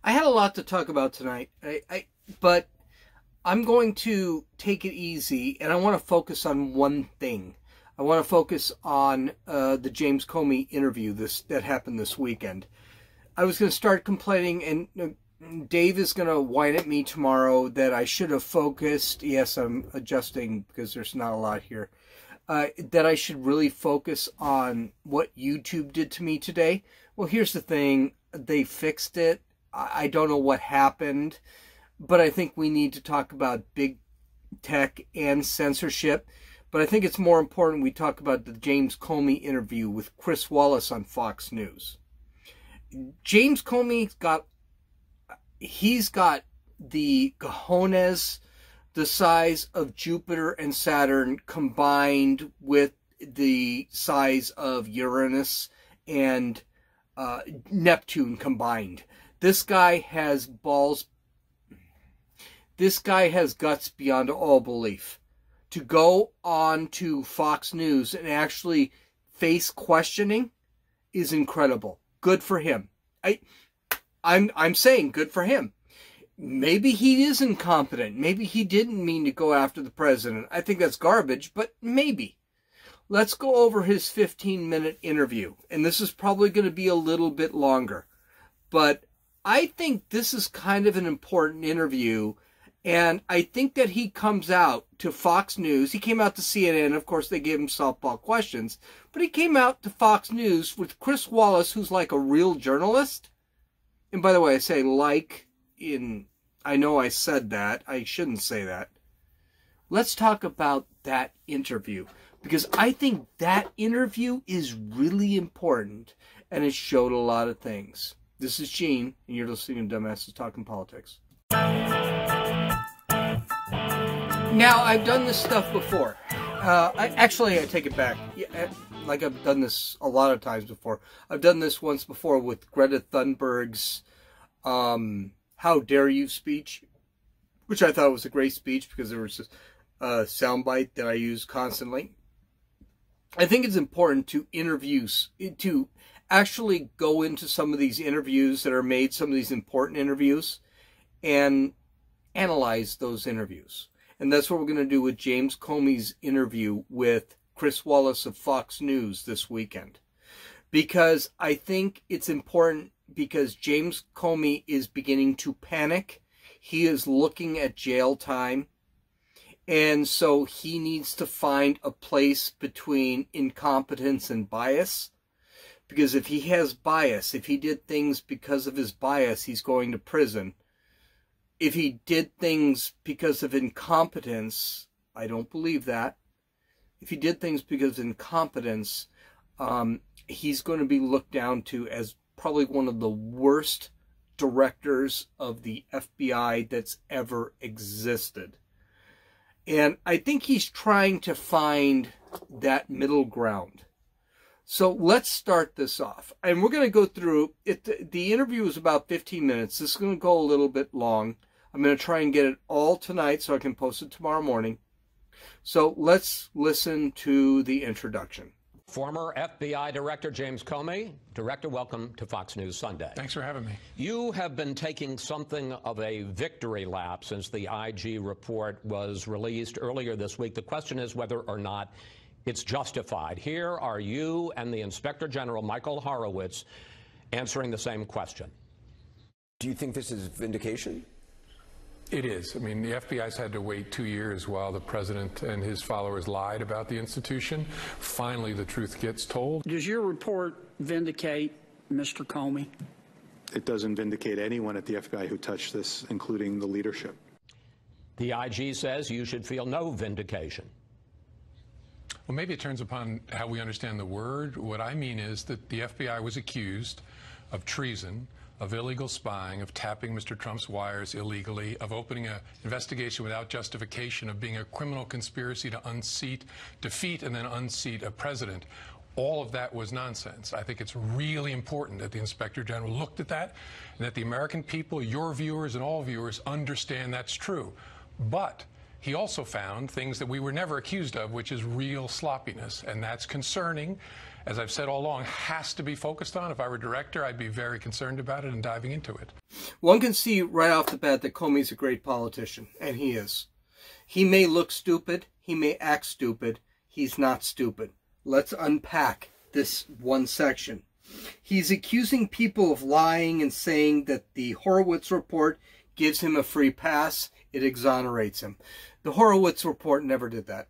I had a lot to talk about tonight, but I'm going to take it easy, and I want to focus on one thing. I want to focus on the James Comey interview that happened this weekend. I was going to start complaining, and Dave is going to whine at me tomorrow that I should have focused. Yes, I'm adjusting because there's not a lot here. That I should really focus on what YouTube did to me today. Well, here's the thing. They fixed it. I don't know what happened, but I think we need to talk about big tech and censorship. But I think it's more important we talk about the James Comey interview with Chris Wallace on Fox News. James Comey's got the cojones the size of Jupiter and Saturn combined with the size of Uranus and Neptune combined. This guy has balls. This guy has guts beyond all belief. To go on to Fox News and actually face questioning is incredible. Good for him. I'm saying good for him. Maybe he is incompetent. Maybe he didn't mean to go after the president. I think that's garbage, but maybe. Let's go over his 15-minute interview. And this is probably going to be a little bit longer. But I think this is kind of an important interview. And I think that he comes out to Fox News. He came out to CNN. Of course, they gave him softball questions. But he came out to Fox News with Chris Wallace, who's like a real journalist. And by the way, I say I know I said that. I shouldn't say that. Let's talk about that interview. Because I think that interview is really important. And it showed a lot of things. This is Gene, and you're listening to Dumbasses Talking Politics. Now, I've done this stuff before. I take it back. Like I've done this a lot of times before. I've done this once before with Greta Thunberg's How Dare You speech, which I thought was a great speech because there was a soundbite that I use constantly. I think it's important to to actually go into some of these interviews that are made, some of these important interviews, and analyze those interviews. And that's what we're going to do with James Comey's interview with Chris Wallace of Fox News this weekend. Because I think it's important because James Comey is beginning to panic. He is looking at jail time. And so he needs to find a place between incompetence and bias. Because if he has bias, if he did things because of his bias, he's going to prison. If he did things because of incompetence, I don't believe that. If he did things because of incompetence, he's going to be looked down to as probably one of the worst directors of the FBI that's ever existed. And I think he's trying to find that middle ground. So let's start this off. And we're going to go through it. The interview is about 15 minutes. This is going to go a little bit long. I'm going to try and get it all tonight so I can post it tomorrow morning. So let's listen to the introduction. Former FBI Director James Comey. Director, welcome to Fox News Sunday. Thanks for having me. You have been taking something of a victory lap since the IG report was released earlier this week. The question is whether or not it's justified. Here are you and the Inspector General, Michael Horowitz, answering the same question. Do you think this is vindication? It is. I mean, the FBI's had to wait 2 years while the president and his followers lied about the institution. Finally, the truth gets told. Does your report vindicate Mr. Comey? It doesn't vindicate anyone at the FBI who touched this, including the leadership. The IG says you should feel no vindication. Well, maybe it turns upon how we understand the word. What I mean is that the FBI was accused of treason, of illegal spying, of tapping Mr. Trump's wires illegally, of opening an investigation without justification, of being a criminal conspiracy to defeat and then unseat a president. All of that was nonsense. I think it's really important that the Inspector General looked at that and that the American people, your viewers and all viewers, understand that's true. But he also found things that we were never accused of, which is real sloppiness, and that's concerning. as I've said all along, has to be focused on. If I were director, I'd be very concerned about it and diving into it. One can see right off the bat that Comey's a great politician, and he is. He may look stupid, he may act stupid, he's not stupid. Let's unpack this one section. He's accusing people of lying and saying that the Horowitz report gives him a free pass. It exonerates him. The Horowitz report never did that.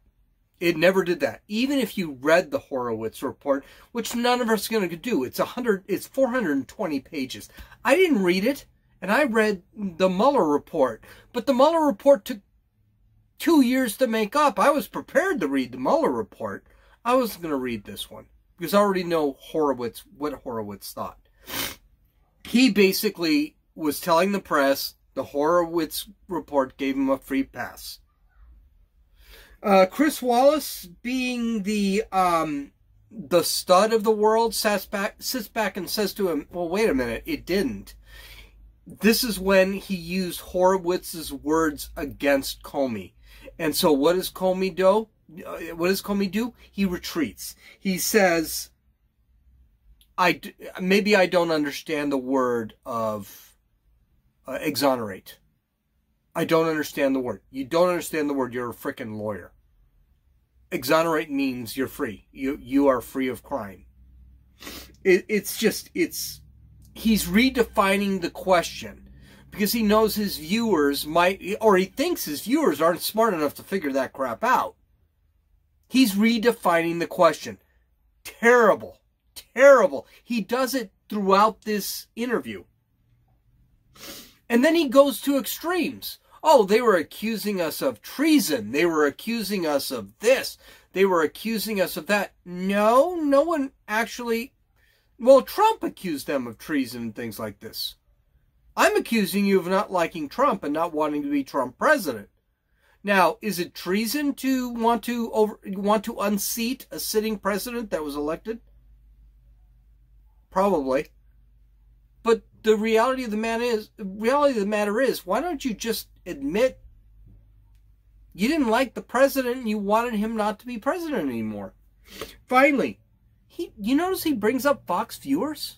It never did that. Even if you read the Horowitz report, which none of us are going to do, it's 420 pages. I didn't read it, and I read the Mueller report. But the Mueller report took 2 years to make up. I was prepared to read the Mueller report. I wasn't going to read this one because I already know what Horowitz thought. He basically was telling the press the Horowitz report gave him a free pass. Chris Wallace, being the stud of the world, sits back and says to him, well, wait a minute, it didn't. This is when he used Horowitz's words against Comey. And so what does Comey do? He retreats. He says, maybe I don't understand the word of exonerate. I don't understand the word. You don't understand the word. You're a frickin' lawyer. Exonerate means you're free. You are free of crime. He's redefining the question because he knows his viewers he thinks his viewers aren't smart enough to figure that crap out. He's redefining the question. Terrible. Terrible. He does it throughout this interview. And then he goes to extremes. Oh, they were accusing us of treason. They were accusing us of this. They were accusing us of that. No, no one actually... Well, Trump accused them of treason and things like this. I'm accusing you of not liking Trump and not wanting to be Trump president. Now, is it treason to want to unseat a sitting president that was elected? Probably. But the reality of the matter is, why don't you just admit you didn't like the president and you wanted him not to be president anymore? Finally, you notice he brings up Fox viewers?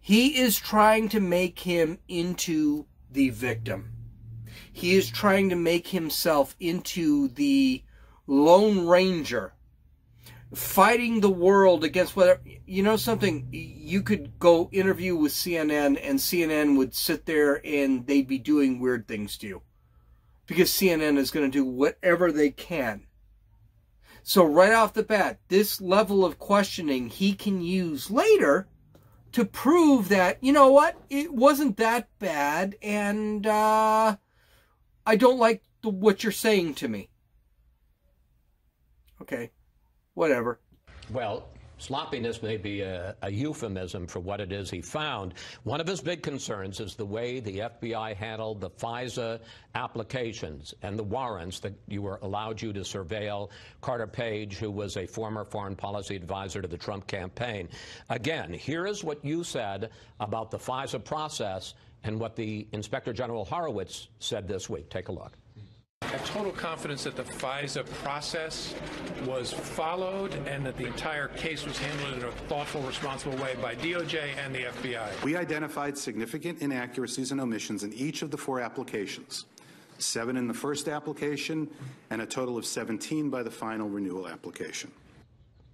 He is trying to make him into the victim. He is trying to make himself into the Lone Ranger, fighting the world against whatever. You know something? You could go interview with CNN and CNN would sit there and they'd be doing weird things to you. Because CNN is going to do whatever they can. So right off the bat, this level of questioning he can use later to prove that, you know what, it wasn't that bad and I don't like what you're saying to me. Okay, whatever. Well, sloppiness may be a euphemism for what it is he found. One of his big concerns is the way the FBI handled the FISA applications and the warrants that allowed you to surveil Carter Page, who was a former foreign policy advisor to the Trump campaign. Again, here is what you said about the FISA process and what the Inspector General Horowitz said this week. Take a look. I have total confidence that the FISA process was followed and that the entire case was handled in a thoughtful, responsible way by DOJ and the FBI. We identified significant inaccuracies and omissions in each of the 4 applications, 7 in the first application and a total of 17 by the final renewal application.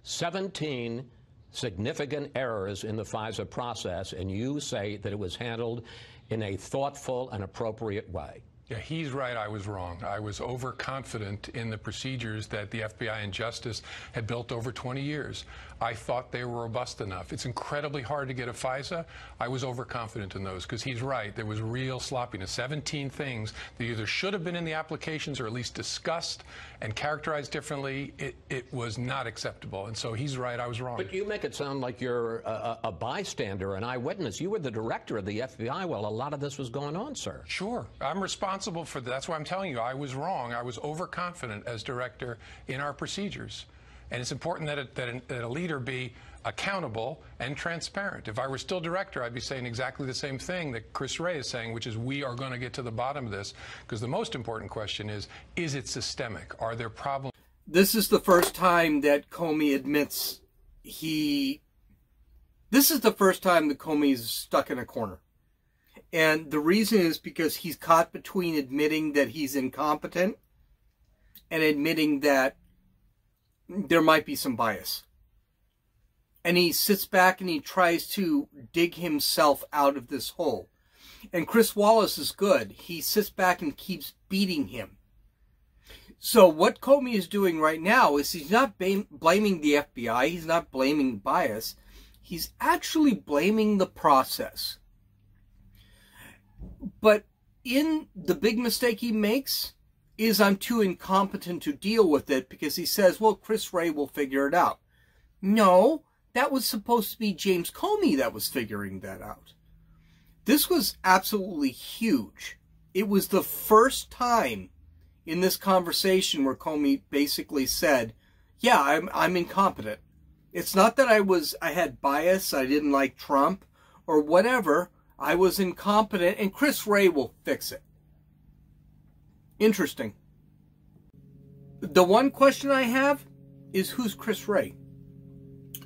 17 significant errors in the FISA process, and you say that it was handled in a thoughtful and appropriate way. Yeah, he's right. I was wrong. I was overconfident in the procedures that the FBI and Justice had built over 20 years. I thought they were robust enough. It's incredibly hard to get a FISA. I was overconfident in those because he's right. There was real sloppiness. 17 things that either should have been in the applications or at least discussed and characterized differently. It was not acceptable. And so he's right. I was wrong. But you make it sound like you're a bystander, an eyewitness. You were the director of the FBI while a lot of this was going on, sir. Sure. I'm responsible for that. That's why I'm telling you I was wrong. I was overconfident as director in our procedures. And it's important that a leader be accountable and transparent. If I were still director, I'd be saying exactly the same thing that Chris Wray is saying, which is we are going to get to the bottom of this, because the most important question is it systemic? Are there problems? This is the first time that Comey admits this is the first time that Comey's stuck in a corner. And the reason is because he's caught between admitting that he's incompetent and admitting that there might be some bias. And he sits back and he tries to dig himself out of this hole. And Chris Wallace is good. He sits back and keeps beating him. So what Comey is doing right now is he's not blaming the FBI. He's not blaming bias. He's actually blaming the process. But the big mistake he makes is I'm too incompetent to deal with it, because he says, well, Chris Wray will figure it out. No, that was supposed to be James Comey that was figuring that out. This was absolutely huge. It was the first time in this conversation where Comey basically said, yeah, I'm incompetent. It's not that I had bias, I didn't like Trump, or whatever. I was incompetent, and Chris Wray will fix it. Interesting. The one question I have is, who's Chris Wray?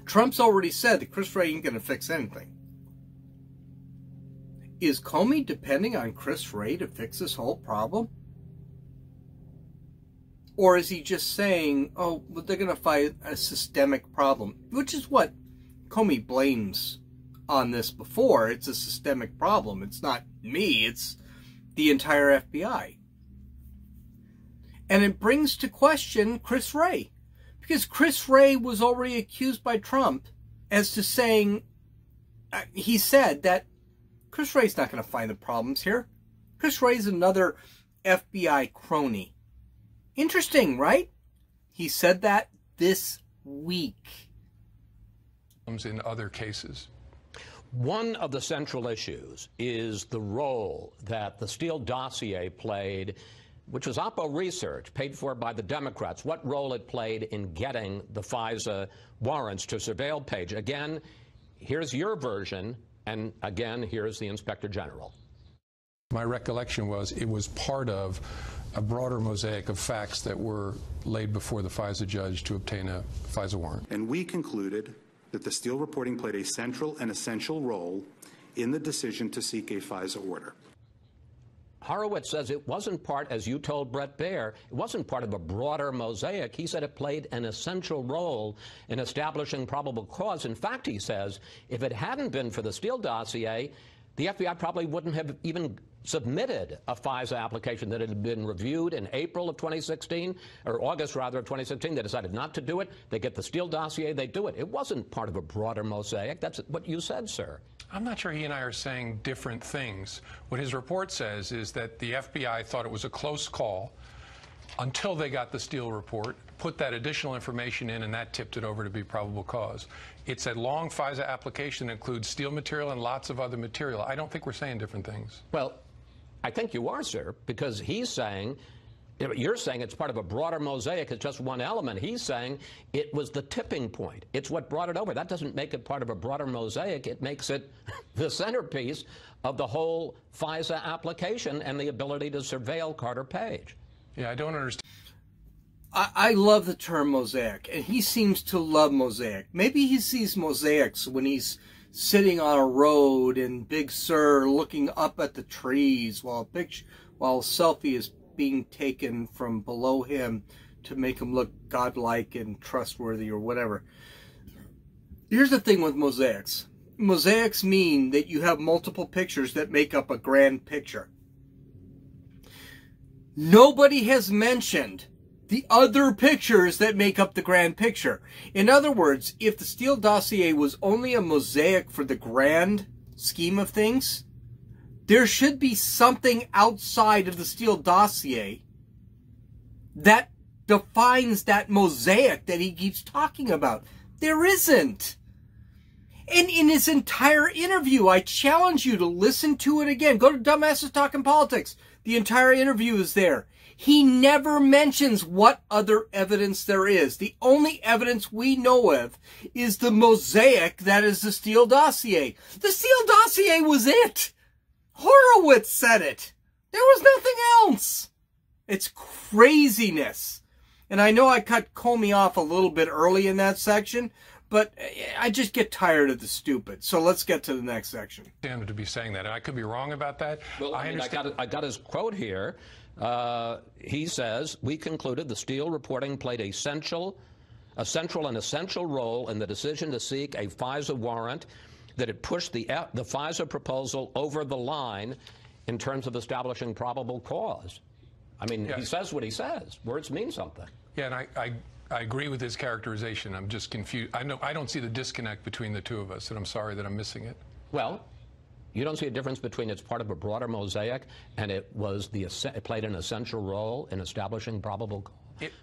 Trump's already said that Chris Wray ain't going to fix anything. Is Comey depending on Chris Wray to fix this whole problem? Or is he just saying, oh, well, they're going to fight a systemic problem, which is what Comey blames on this before. It's a systemic problem. It's not me, it's the entire FBI. And it brings to question Chris Wray, because Chris Wray was already accused by Trump as to saying, he said that Chris Wray's not going to find the problems here. Chris Wray's another FBI crony. Interesting, right? He said that this week. In other cases. One of the central issues is the role that the Steele dossier played, which was Oppo research, paid for by the Democrats, what role it played in getting the FISA warrants to surveil Page. Again, here's your version, and again, here's the Inspector General. My recollection was it was part of a broader mosaic of facts that were laid before the FISA judge to obtain a FISA warrant. And we concluded that the Steele reporting played a central and essential role in the decision to seek a FISA order. Horowitz says it wasn't part, as you told Bret Baier, it wasn't part of a broader mosaic. He said it played an essential role in establishing probable cause. In fact, he says, if it hadn't been for the Steele dossier, the FBI probably wouldn't have even submitted a FISA application that had been reviewed in April of 2016, or August, rather, of 2016. They decided not to do it. They get the Steele dossier, they do it. It wasn't part of a broader mosaic. That's what you said, sir. I'm not sure he and I are saying different things. What his report says is that the FBI thought it was a close call until they got the Steele report, put that additional information in, and that tipped it over to be probable cause. It's a long FISA application that includes Steele material and lots of other material. I don't think we're saying different things. Well, I think you are, sir, because he's saying, you're saying it's part of a broader mosaic, it's just one element. He's saying it was the tipping point. It's what brought it over. That doesn't make it part of a broader mosaic. It makes it the centerpiece of the whole FISA application and the ability to surveil Carter Page. Yeah, I don't understand. I love the term mosaic, and he seems to love mosaic. Maybe he sees mosaics when he's sitting on a road in Big Sur looking up at the trees while a selfie is being taken from below him to make him look godlike and trustworthy or whatever. Here's the thing with mosaics. Mosaics mean that you have multiple pictures that make up a grand picture. Nobody has mentioned the other pictures that make up the grand picture. In other words, if the Steele dossier was only a mosaic for the grand scheme of things, there should be something outside of the Steele dossier that defines that mosaic that he keeps talking about. There isn't. And in his entire interview, I challenge you to listen to it again. Go to Dumbasses Talking Politics. The entire interview is there. He never mentions what other evidence there is. The only evidence we know of is the mosaic that is the Steele dossier. The Steele dossier was it. Horowitz said it. There was nothing else. It's craziness. And I know I cut Comey off a little bit early in that section, But I just get tired of the stupid. So let's get to the next section. Him to be saying that, and I could be wrong about that. Well, I got his quote here. He says, "We concluded the Steele reporting played a central and essential role in the decision to seek a FISA warrant, that it pushed the FISA proposal over the line in terms of establishing probable cause." I mean, He says what he says. Words mean something. Yeah, and I agree with his characterization. I'm just confused. I don't see the disconnect between the two of us, and I'm sorry that I'm missing it. Well, you don't see a difference between it's part of a broader mosaic and it played an essential role in establishing probable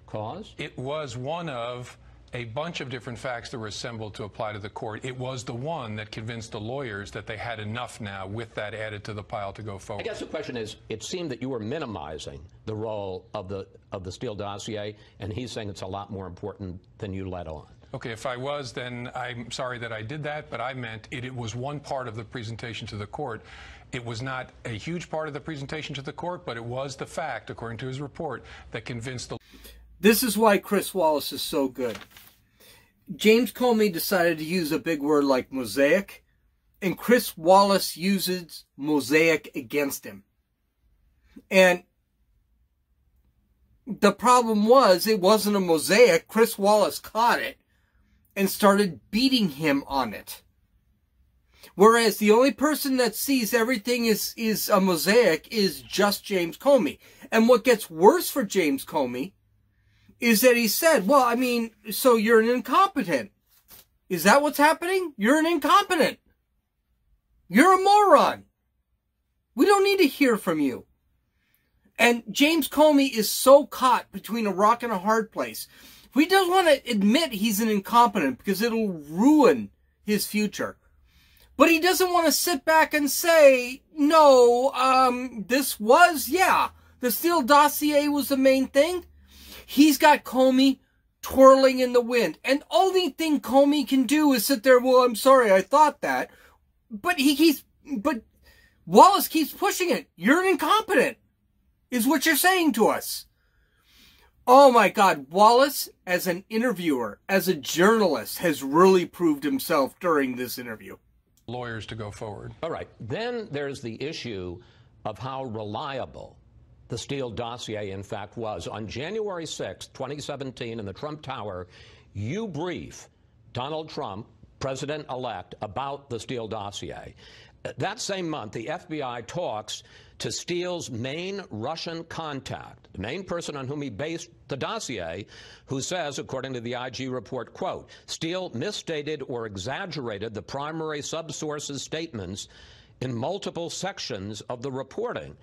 cause? It was one of a bunch of different facts that were assembled to apply to the court. It was the one that convinced the lawyers that they had enough now with that added to the pile to go forward. I guess the question is, it seemed that you were minimizing the role of the Steele dossier, and he's saying it's a lot more important than you let on. Okay, if I was, then I'm sorry that I did that, but I meant it was one part of the presentation to the court. It was not a huge part of the presentation to the court, but it was the fact, according to his report, that convinced the... This is why Chris Wallace is so good. James Comey decided to use a big word like mosaic, and Chris Wallace uses mosaic against him. And the problem was, it wasn't a mosaic. Chris Wallace caught it and started beating him on it. Whereas the only person that sees everything is a mosaic is just James Comey. And what gets worse for James Comey is that he said, well, I mean, so you're an incompetent. Is that what's happening? You're an incompetent. You're a moron. We don't need to hear from you. And James Comey is so caught between a rock and a hard place. He doesn't want to admit he's an incompetent because it'll ruin his future. But he doesn't want to sit back and say, no, the Steele dossier was the main thing. He's got Comey twirling in the wind. And only thing Comey can do is sit there, well, I'm sorry, I thought that. But Wallace keeps pushing it. You're an incompetent, is what you're saying to us. Oh my God, Wallace, as an interviewer, as a journalist, has really proved himself during this interview. Lawyers to go forward. All right. Then there's the issue of how reliable the Steele dossier, in fact, was. On January 6, 2017, in the Trump Tower, you brief Donald Trump, president-elect, about the Steele dossier. That same month, the FBI talks to Steele's main Russian contact, the main person on whom he based the dossier, who says, according to the IG report, quote, Steele misstated or exaggerated the primary subsource's statements in multiple sections of the reporting.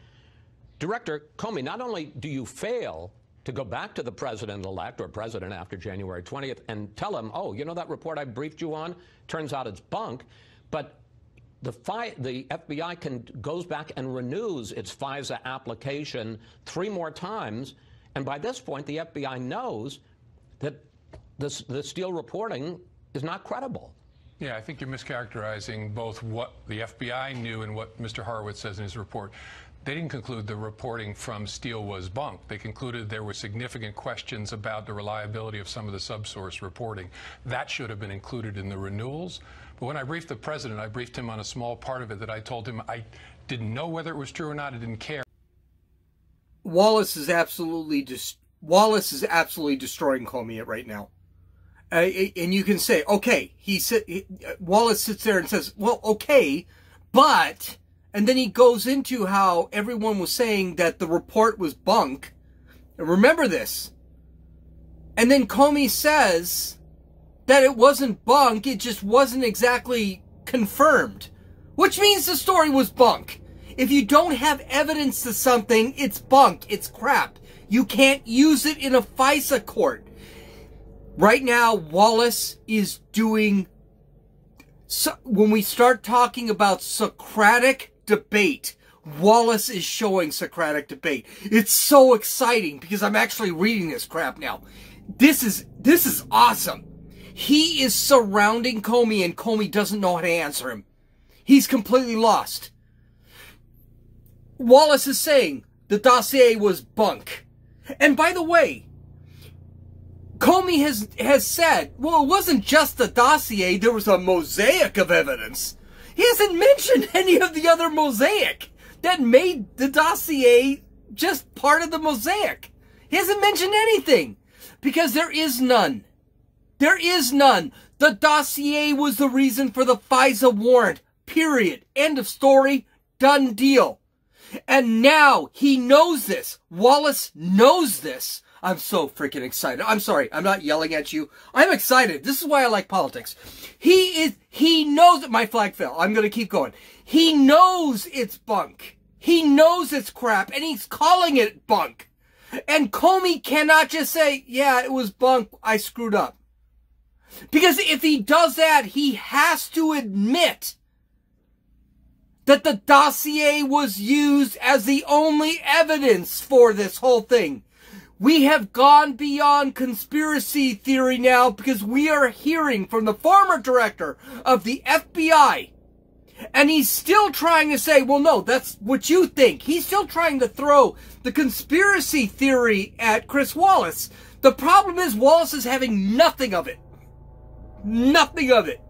Director Comey, not only do you fail to go back to the president-elect or president after January 20th and tell him, oh, you know that report I briefed you on? Turns out it's bunk. But the FBI goes back and renews its FISA application 3 more times. And by this point, the FBI knows that the Steele reporting is not credible. Yeah, I think you're mischaracterizing both what the FBI knew and what Mr. Horowitz says in his report. They didn't conclude the reporting from Steele was bunk. They concluded there were significant questions about the reliability of some of the subsource reporting. That should have been included in the renewals. But when I briefed the president, I briefed him on a small part of it that I told him I didn't know whether it was true or not. I didn't care. Wallace is absolutely destroying Comey right now. And you can say, okay, Wallace sits there and says, well, okay, but... And then he goes into how everyone was saying that the report was bunk. And remember this. And then Comey says that it wasn't bunk, it just wasn't exactly confirmed. Which means the story was bunk. If you don't have evidence to something, it's bunk, it's crap. You can't use it in a FISA court. Right now, Wallace is doing... So, when we start talking about Socratic debate, Wallace is showing Socratic debate. It's so exciting because I'm actually reading this crap now. This is awesome. He is surrounding Comey and Comey doesn't know how to answer him. He's completely lost. Wallace is saying the dossier was bunk. And by the way, Comey has said, well, it wasn't just the dossier, there was a mosaic of evidence. He hasn't mentioned any of the other mosaic that made the dossier just part of the mosaic. He hasn't mentioned anything because there is none. There is none. The dossier was the reason for the FISA warrant. Period. End of story. Done deal. And now he knows this. Wallace knows this. I'm so freaking excited. I'm sorry. I'm not yelling at you. I'm excited. This is why I like politics. He knows that my flag fell. I'm going to keep going. He knows it's bunk. He knows it's crap and he's calling it bunk. And Comey cannot just say, yeah, it was bunk. I screwed up. Because if he does that, he has to admit that the dossier was used as the only evidence for this whole thing. We have gone beyond conspiracy theory now because we are hearing from the former director of the FBI. And he's still trying to say, well, no, that's what you think. He's still trying to throw the conspiracy theory at Chris Wallace. The problem is Wallace is having nothing of it. Nothing of it.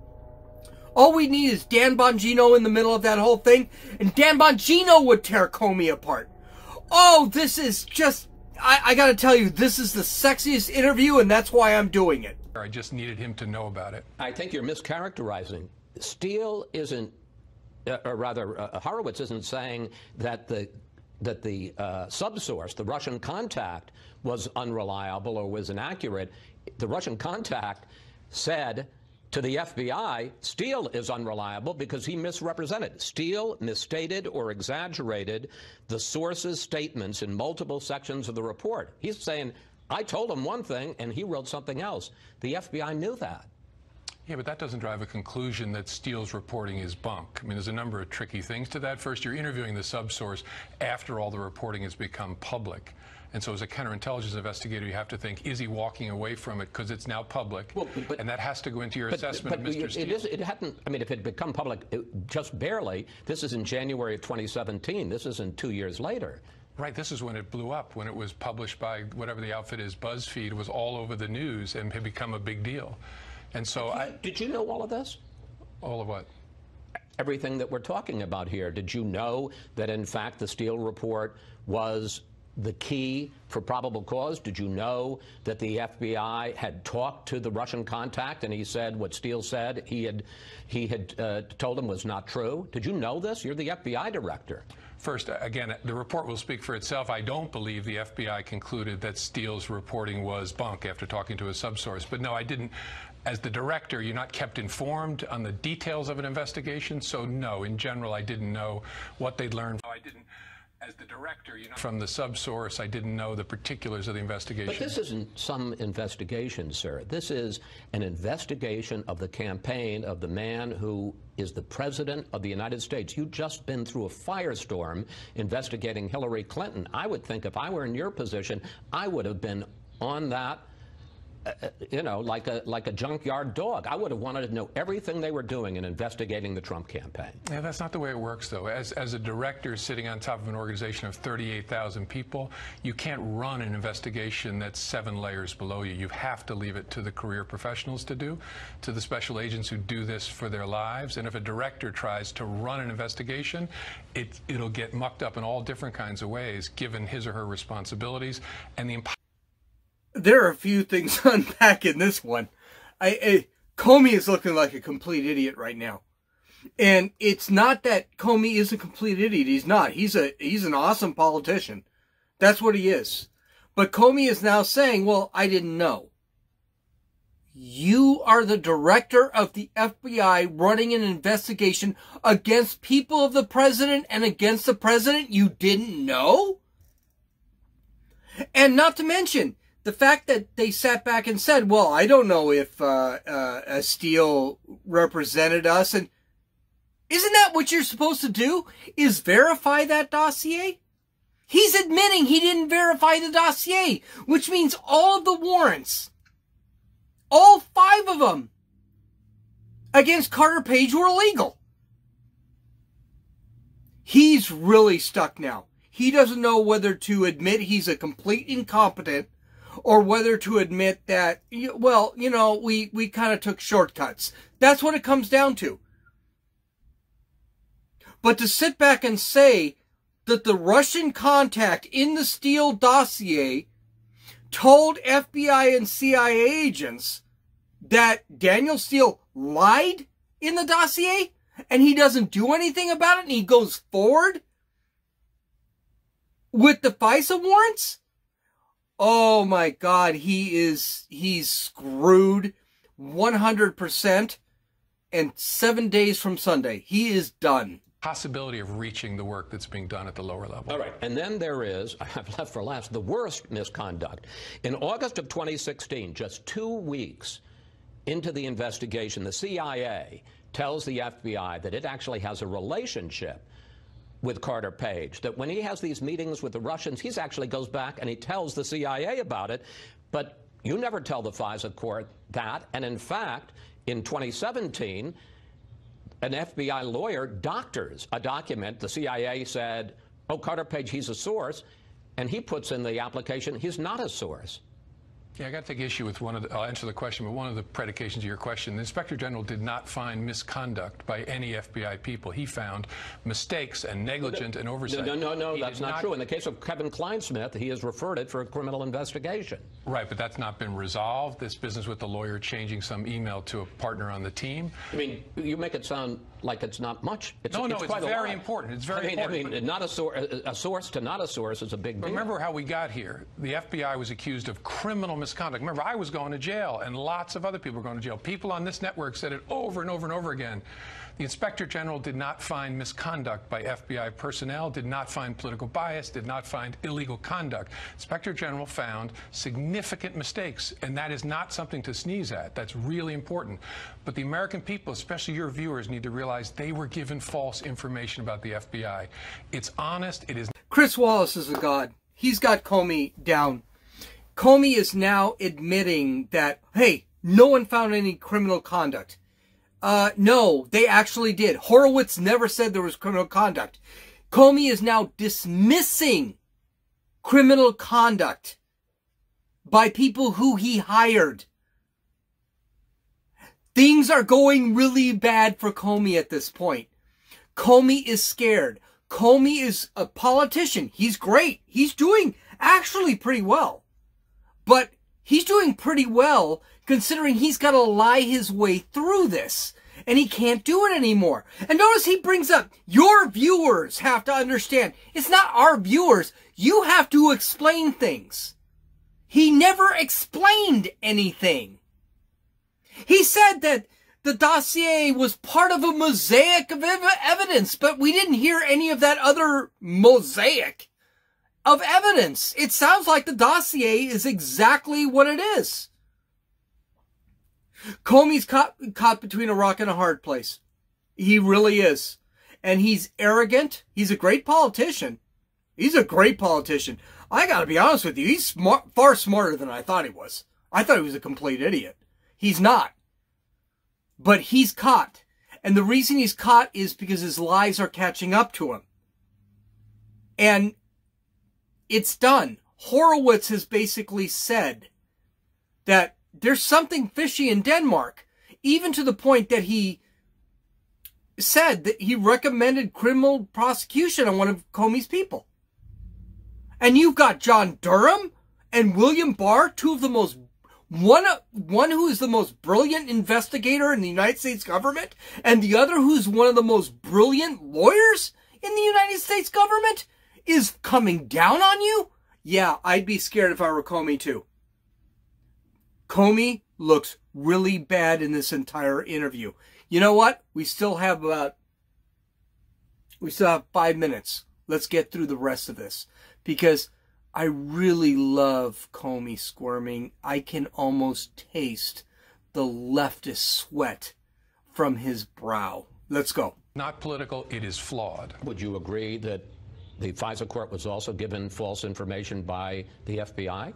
All we need is Dan Bongino in the middle of that whole thing, and Dan Bongino would tear Comey apart. Oh, this is just... I gotta tell you, this is the sexiest interview, and that's why I'm doing it. I just needed him to know about it. I think you're mischaracterizing. Steele isn't, or rather, Horowitz isn't saying that the subsource, the Russian contact, was unreliable or was inaccurate. The Russian contact said to the FBI, Steele is unreliable because he misrepresented. Steele misstated or exaggerated the source's statements in multiple sections of the report. He's saying, I told him one thing and he wrote something else. The FBI knew that. Yeah, but that doesn't drive a conclusion that Steele's reporting is bunk. I mean, there's a number of tricky things to that. First, you're interviewing the subsource after all the reporting has become public. And so as a counterintelligence investigator, you have to think, is he walking away from it because it's now public? Well, and that has to go into your assessment of Mr. Steele. It hadn't, I mean, if it had become public just barely, this is in January of 2017. This isn't 2 years later. Right, this is when it blew up, when it was published by whatever the outfit is, BuzzFeed. It was all over the news and had become a big deal. And so Did you know all of this? All of what? Everything that we're talking about here. Did you know that, in fact, the Steele report was the key for probable cause? Did you know that the FBI had talked to the Russian contact and he said what Steele said he had told him was not true? Did you know this? You're the FBI director. First, again, the report will speak for itself. I don't believe the FBI concluded that Steele's reporting was bunk after talking to a subsource. But no, I didn't. As the director, you're not kept informed on the details of an investigation. So no, in general, I didn't know what they'd learned. I didn't. As the director, from the subsource, I didn't know the particulars of the investigation. But this isn't some investigation, sir. This is an investigation of the campaign of the man who is the president of the United States. You've just been through a firestorm investigating Hillary Clinton. I would think if I were in your position, I would have been on that, you know, like a junkyard dog. I would have wanted to know everything they were doing in investigating the Trump campaign. Yeah, that's not the way it works, though. As a director sitting on top of an organization of 38,000 people, you can't run an investigation that's 7 layers below you. You have to leave it to the career professionals to do, to the special agents who do this for their lives. And if a director tries to run an investigation, it'll get mucked up in all different kinds of ways, given his or her responsibilities and the There are a few things to unpack in this one. Comey is looking like a complete idiot right now. And it's not that Comey is a complete idiot. He's not. He's an awesome politician. That's what he is. But Comey is now saying, well, I didn't know. You are the director of the FBI running an investigation against people of the president and against the president you didn't know? And not to mention, the fact that they sat back and said, well, I don't know if Steele represented us. And isn't that what you're supposed to do, is verify that dossier? He's admitting he didn't verify the dossier, which means all of the warrants, all 5 of them against Carter Page were illegal. He's really stuck now. He doesn't know whether to admit he's a complete incompetent or whether to admit that, well, you know, we kind of took shortcuts. That's what it comes down to. But to sit back and say that the Russian contact in the Steele dossier told FBI and CIA agents that Daniel Steele lied in the dossier and he doesn't do anything about it and he goes forward with the FISA warrants? Oh my God, he's screwed 100%, and 7 days from Sunday, he is done. Possibility of reaching the work that's being done at the lower level. All right. And then there is, I've left for last, the worst misconduct. In August of 2016, just 2 weeks into the investigation, the CIA tells the FBI that it actually has a relationship with Carter Page, that when he has these meetings with the Russians, he actually goes back and he tells the CIA about it. But you never tell the FISA court that. And in fact, in 2017, an FBI lawyer doctors a document. The CIA said, oh, Carter Page, he's a source. And he puts in the application, he's not a source. Yeah, I got to take issue with one of the, I'll answer the question, but one of the predications of your question, the Inspector General did not find misconduct by any FBI people. He found mistakes and negligence and oversight. No, that's not true. In the case of Kevin Kleinsmith, he has referred it for a criminal investigation. Right, but that's not been resolved. This business with the lawyer changing some email to a partner on the team. I mean, you make it sound like it's not much. It's very important. It's very important. I mean, not a source to not a source is a big deal. Remember how we got here. The FBI was accused of criminal misconduct. Remember, I was going to jail, and lots of other people were going to jail. People on this network said it over and over and over again. The Inspector General did not find misconduct by FBI personnel, did not find political bias, did not find illegal conduct. Inspector General found significant mistakes, and that is not something to sneeze at. That's really important. But the American people, especially your viewers, need to realize they were given false information about the FBI. It's honest. It is. Chris Wallace is a god. He's got Comey down. Comey is now admitting that, hey, no one found any criminal conduct. No, they actually did. Horowitz never said there was criminal conduct. Comey is now dismissing criminal conduct by people who he hired. Things are going really bad for Comey at this point. Comey is scared. Comey is a politician. He's great. He's doing actually pretty well. But he's doing pretty well considering he's got to lie his way through this. And he can't do it anymore. And notice he brings up, your viewers have to understand. It's not our viewers. You have to explain things. He never explained anything. He said that the dossier was part of a mosaic of evidence, but we didn't hear any of that other mosaic of evidence. It sounds like the dossier is exactly what it is. Comey's caught between a rock and a hard place. He really is. And he's arrogant. He's a great politician. He's a great politician. I gotta be honest with you, he's smart, far smarter than I thought he was. I thought he was a complete idiot. He's not. But he's caught. And the reason he's caught is because his lies are catching up to him. And it's done. Horowitz has basically said that there's something fishy in Denmark, even to the point that he said that he recommended criminal prosecution on one of Comey's people. And you've got John Durham and William Barr, two of the most, one who is the most brilliant investigator in the United States government, and the other who's one of the most brilliant lawyers in the United States government, is coming down on you? Yeah, I'd be scared if I were Comey too. Comey looks really bad in this entire interview. You know what? We still have 5 minutes. Let's get through the rest of this, because I really love Comey squirming. I can almost taste the leftist sweat from his brow. Let's go. Not political, it is flawed. Would you agree that the FISA court was also given false information by the FBI?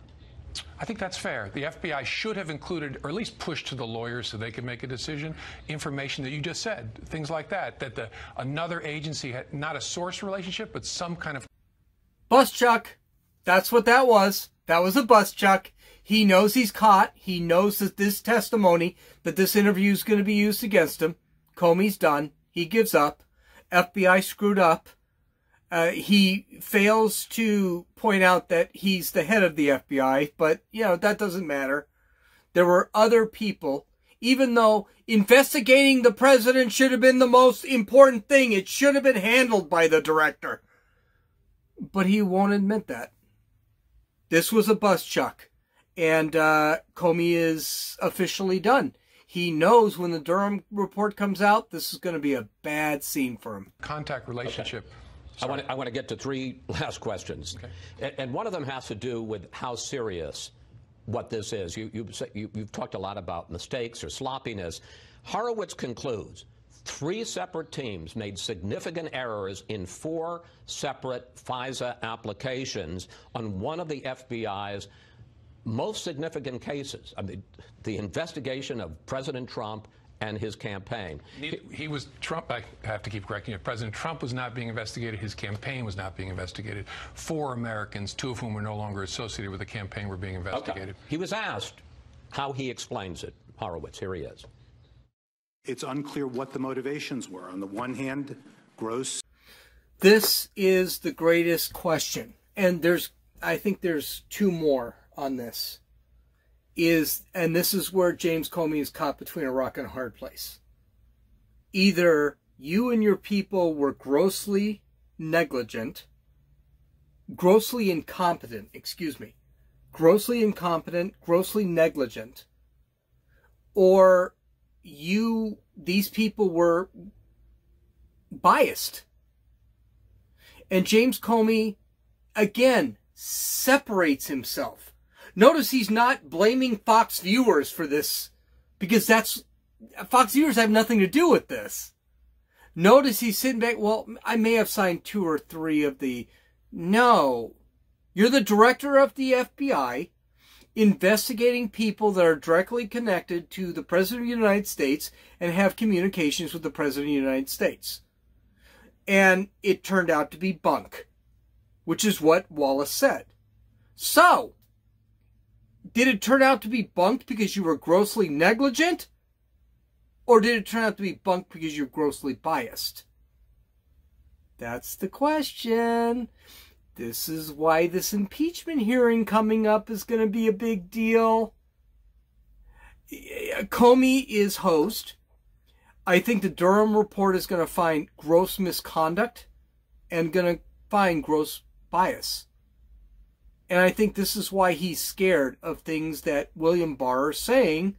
I think that's fair. The FBI should have included, or at least pushed to the lawyers so they could make a decision, information that you just said, things like that, that another agency had not a source relationship, but some kind of... Bus Chuck, that's what that was. That was a bust, Chuck. He knows he's caught. He knows that this testimony, that this interview is going to be used against him. Comey's done. He gives up. FBI screwed up. He fails to point out that he's the head of the FBI, but, that doesn't matter. There were other people, even though investigating the president should have been the most important thing. It should have been handled by the director. But he won't admit that. This was a bust, Chuck. And Comey is officially done. He knows when the Durham report comes out, this is going to be a bad scene for him. Contact relationship. Okay. I want to get to three last questions. Okay. And one of them has to do with how serious what this is. You've talked a lot about mistakes or sloppiness. Horowitz concludes 3 separate teams made significant errors in 4 separate FISA applications on one of the FBI's most significant cases. I mean, the investigation of President Trump and his campaign. He was Trump. I have to keep correcting you. President Trump was not being investigated. His campaign was not being investigated. 4 Americans, 2 of whom were no longer associated with the campaign, were being investigated. Okay. He was asked how he explains it. Horowitz, here he is. It's unclear what the motivations were. On the one hand, gross. This is the greatest question. And I think there's 2 more on this. And this is where James Comey is caught between a rock and a hard place. Either you and your people were grossly incompetent, grossly negligent, or these people were biased. And James Comey, again, separates himself. Notice he's not blaming Fox viewers for this, because Fox viewers have nothing to do with this. Notice he's sitting back, well, I may have signed 2 or 3 of the... No. You're the director of the FBI, investigating people that are directly connected to the President of the United States and have communications with the President of the United States. And it turned out to be bunk, which is what Wallace said. So, did it turn out to be bunk because you were grossly negligent? Or did it turn out to be bunk because you're grossly biased? That's the question. This is why this impeachment hearing coming up is going to be a big deal. Comey is host. I think the Durham report is going to find gross misconduct and going to find gross bias. And I think this is why he's scared of things that William Barr is saying.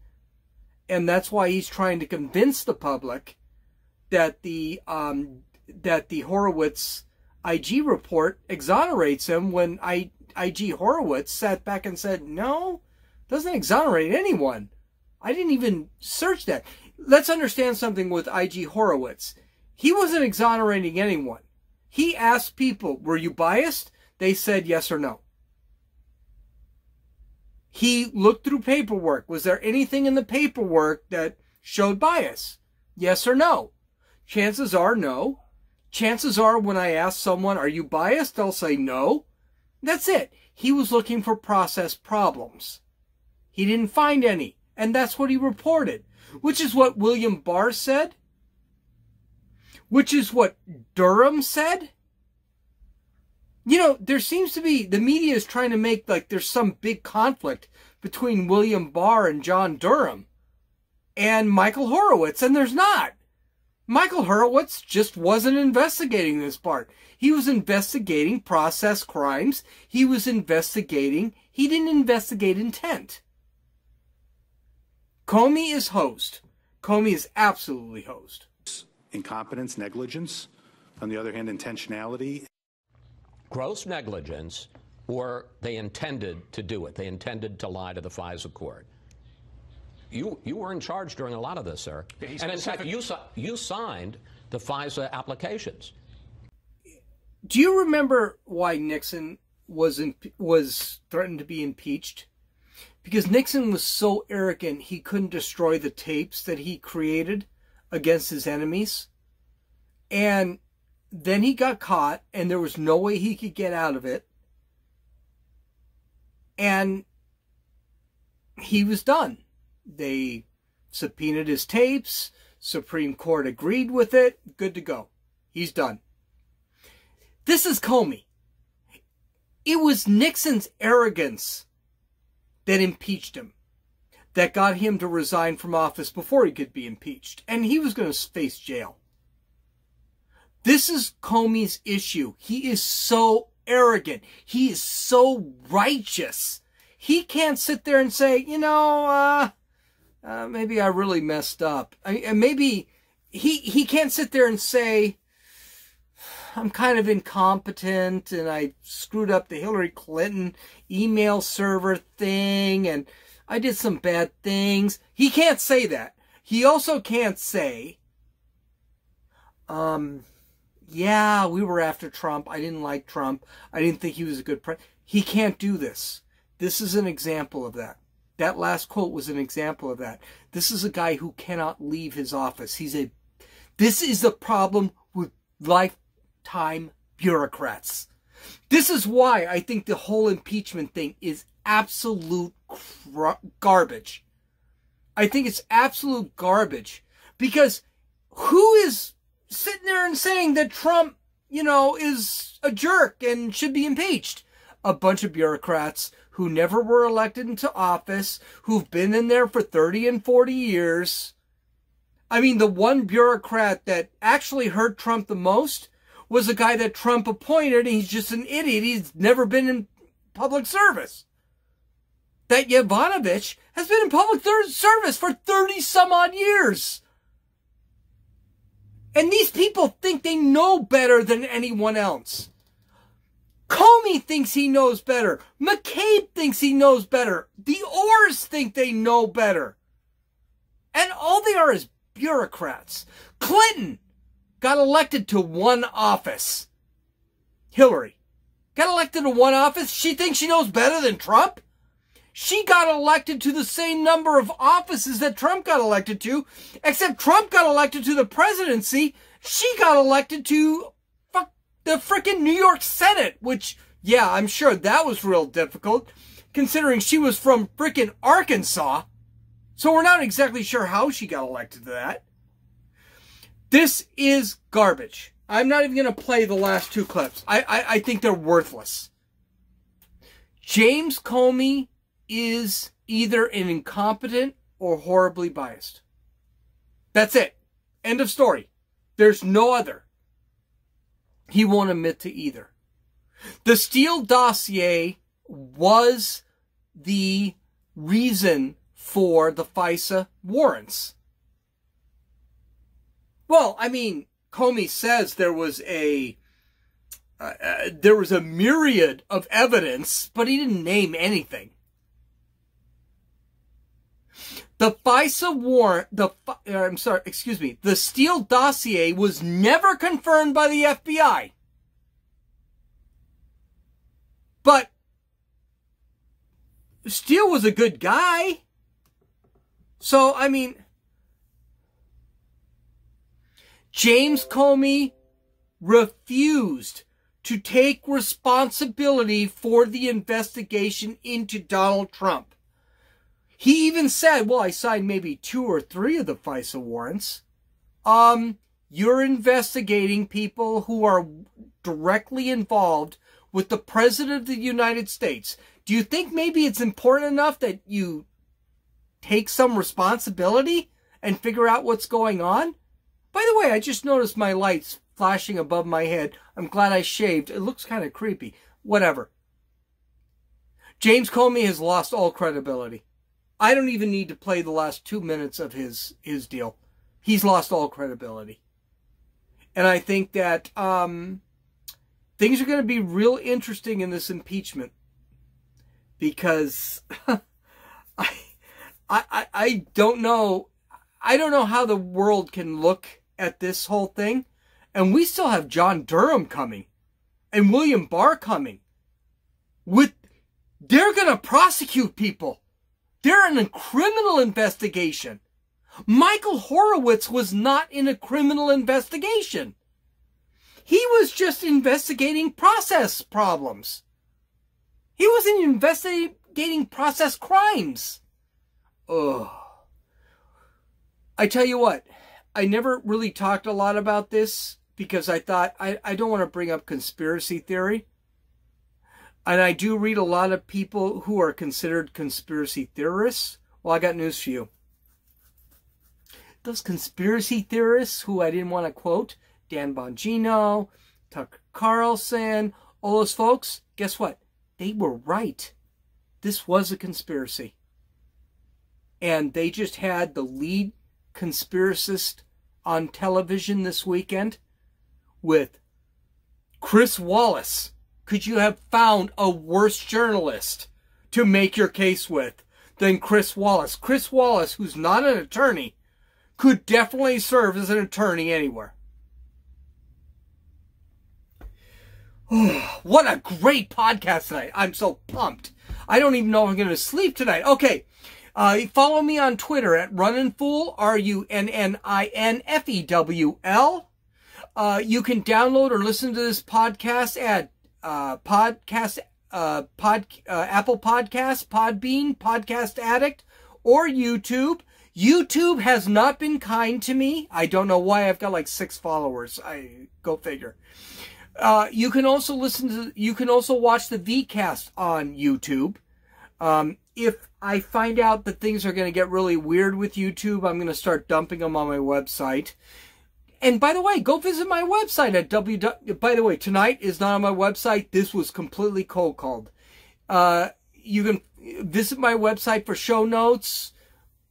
And that's why he's trying to convince the public that the Horowitz IG report exonerates him, when IG Horowitz sat back and said, no, doesn't exonerate anyone. I didn't even search that. Let's understand something with IG Horowitz. He wasn't exonerating anyone. He asked people, were you biased? They said yes or no. He looked through paperwork. Was there anything in the paperwork that showed bias? Yes or no? Chances are no. Chances are when I ask someone, are you biased? They'll say no. That's it. He was looking for process problems. He didn't find any. And that's what he reported. Which is what William Barr said. Which is what Durham said. You know, there seems to be, the media is trying to make like there's some big conflict between William Barr and John Durham and Michael Horowitz, and there's not. Michael Horowitz just wasn't investigating this part. He was investigating process crimes. He didn't investigate intent. Comey is host. Comey is absolutely host. Incompetence, negligence. On the other hand, intentionality. Gross negligence, or they intended to do it. They intended to lie to the FISA court. You were in charge during a lot of this, sir. And in fact, you signed the FISA applications. Do you remember why Nixon was threatened to be impeached? Because Nixon was so arrogant he couldn't destroy the tapes that he created against his enemies. And then he got caught, and there was no way he could get out of it. And he was done. They subpoenaed his tapes. Supreme Court agreed with it. Good to go. He's done. This is Comey. It was Nixon's arrogance that impeached him, that got him to resign from office before he could be impeached. And he was going to face jail. This is Comey's issue. He is so arrogant. He is so righteous. He can't sit there and say, you know, maybe I really messed up. Maybe he can't sit there and say, I'm kind of incompetent and I screwed up the Hillary Clinton email server thing and I did some bad things. He can't say that. He also can't say, yeah, we were after Trump. I didn't like Trump. I didn't think he was a good president. He can't do this. This is an example of that. That last quote was an example of that. This is a guy who cannot leave his office. This is the problem with lifetime bureaucrats. This is why I think the whole impeachment thing is absolute garbage. I think it's absolute garbage. Because who is sitting there and saying that Trump, you know, is a jerk and should be impeached? A bunch of bureaucrats who never were elected into office, who've been in there for 30 and 40 years. I mean, the one bureaucrat that actually hurt Trump the most was a guy that Trump appointed, and he's just an idiot. He's never been in public service. That Yovanovitch has been in public service for 30 some odd years. And these people think they know better than anyone else. Comey thinks he knows better. McCabe thinks he knows better. The Orrs think they know better. And all they are is bureaucrats. Clinton got elected to one office. Hillary got elected to one office. She thinks she knows better than Trump? She got elected to the same number of offices that Trump got elected to, except Trump got elected to the presidency. She got elected to the frickin' New York Senate, which, yeah, I'm sure that was real difficult, considering she was from frickin' Arkansas. So we're not exactly sure how she got elected to that. This is garbage. I'm not even going to play the last two clips. I think they're worthless. James Comey is either an incompetent or horribly biased. That's it. End of story. There's no other. He won't admit to either. The Steele dossier was the reason for the FISA warrants. Well, I mean, Comey says there was a myriad of evidence, but he didn't name anything. The FISA warrant, the Steele dossier was never confirmed by the FBI. But Steele was a good guy. So, I mean, James Comey refused to take responsibility for the investigation into Donald Trump. He even said, well, I signed maybe 2 or 3 of the FISA warrants. You're investigating people who are directly involved with the President of the United States. Do you think maybe it's important enough that you take some responsibility and figure out what's going on? By the way, I just noticed my lights flashing above my head. I'm glad I shaved. It looks kind of creepy. Whatever. James Comey has lost all credibility. I don't even need to play the last 2 minutes of his deal. He's lost all credibility. And I think that things are going to be real interesting in this impeachment. Because I don't know. I don't know how the world can look at this whole thing. And we still have John Durham coming. And William Barr coming. They're going to prosecute people. They're in a criminal investigation. Michael Horowitz was not in a criminal investigation. He was just investigating process problems. He wasn't investigating process crimes. Ugh. I tell you what, I never really talked a lot about this because I thought I don't want to bring up conspiracy theory. And I do read a lot of people who are considered conspiracy theorists. Well, I got news for you. Those conspiracy theorists who I didn't want to quote, Dan Bongino, Tucker Carlson, all those folks, guess what? They were right. This was a conspiracy. And they just had the lead conspiracist on television this weekend with Chris Wallace. Could you have found a worse journalist to make your case with than Chris Wallace? Chris Wallace, who's not an attorney, could definitely serve as an attorney anywhere. Oh, what a great podcast tonight. I'm so pumped. I don't even know if I'm going to sleep tonight. Okay. Follow me on Twitter at RunninFool, RUNNINFEWL. You can download or listen to this podcast at Apple Podcasts, Podbean, Podcast Addict, or YouTube. YouTube has not been kind to me. I don't know why. I've got like 6 followers. Go figure. You can also watch the Vcast on YouTube. If I find out that things are going to get really weird with YouTube, I'm going to start dumping them on my website. And by the way, go visit my website at by the way, tonight is not on my website. This was completely cold called. You can visit my website for show notes,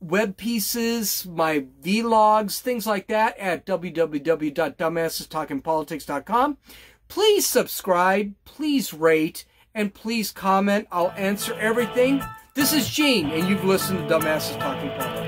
web pieces, my vlogs, things like that at www.dumbassestalkingpolitics.com. Please subscribe, please rate, and please comment. I'll answer everything. This is Gene, and you've listened to Dumbasses Talking Politics.